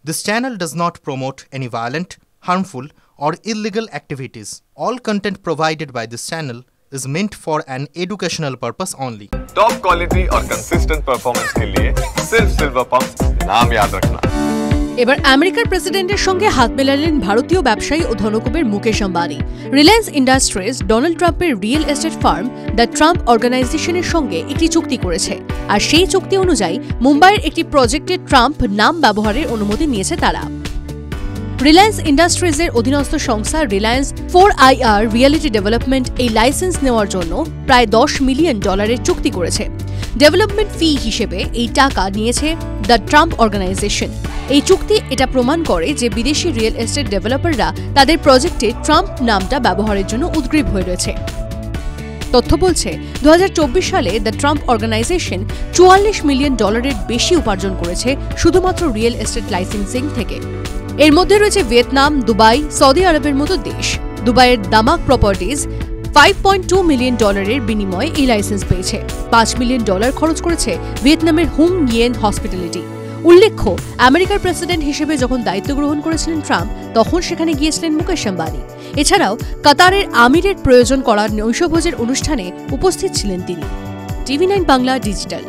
This channel does not promote any violent, harmful, or illegal activities. All content provided by this channel is meant for an educational purpose only. Top quality और consistent performance के लिए सिर्फ silver pump नाम याद रखना। এবার আমেরিকার প্রেসিডেন্টের সঙ্গে হাত মেলালেন ভারতীয় ব্যবসায়ী ও ধনকুবের মুকেশ আম্বানি। রিলায়েন্স ইন্ডাস্ট্রিজ ডোনাল্ড ট্রাম্পের real estate firm the Trump অর্গানাইজেশনের সঙ্গে একটি চুক্তি করেছে, আর সেই চুক্তি অনুযায়ী মুম্বাইয়ের একটি প্রজেক্টে ট্রাম্প নাম ব্যবহারের অনুমতি নিয়েছে তারা। রিলায়েন্স ইন্ডাস্ট্রিজের অধীনস্থ সংস্থা রিলায়েন্স 4IR রিয়েলিটি ডেভেলপমেন্ট এই লাইসেন্স নেওয়ার জন্য প্রায় $10 মিলিয়ন চুক্তি করেছে। ডেভেলপমেন্ট ফি হিসেবে এই টাকা নিয়েছে দ্য ট্রাম্প অর্গানাইজেশন। এই চুক্তি এটা প্রমাণ করে যে বিদেশি রিয়েল এস্টেট ডেভেলপাররা তাদের প্রজেক্টে ট্রাম্প নামটা ব্যবহারের জন্য উদ্গ্রীব হয়ে রয়েছে। তথ্য বলছে 2024 সালে দ্য ট্রাম্প অর্গানাইজেশন $44 মিলিয়ন বেশি উপার্জন করেছে শুধুমাত্র রিয়েল এস্টেট লাইসেন্সিং থেকে। এর মধ্যে রয়েছে ভিয়েতনাম, দুবাই, সৌদি আরবের মতো দেশ। দুবাইয়ের দামাক প্রপার্টিজ $5.2 মিলিয়ন বিনিময়ে এই লাইসেন্স পেয়েছে। $5 মিলিয়ন খরচ করেছে ভিয়েতনামের হুং ইয়েন হসপিটালিটি। উল্লেখ্য, আমেরিকার প্রেসিডেন্ট হিসেবে যখন দায়িত্ব গ্রহণ করেছিলেন ট্রাম্প, তখন সেখানে গিয়েছিলেন মুকেশ আম্বানি। এছাড়াও কাতারের আমিরের প্রয়োজন করার নৈশভোজের অনুষ্ঠানে উপস্থিত ছিলেন তিনি। TV9 Bangla digital.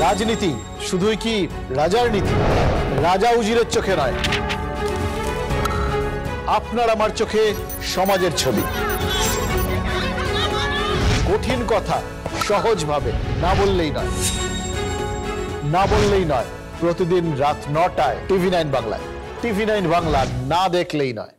রাজনীতি শুধুই কি রাজার নীতি? রাজা উজিরের চোখে নয়, আপনার আমার চোখে সমাজের ছবি। কঠিন কথা সহজভাবে না বললেই নয়। প্রতিদিন রাত 9টায় TV9 বাংলায়। TV9 বাংলা না দেখলেই নয়।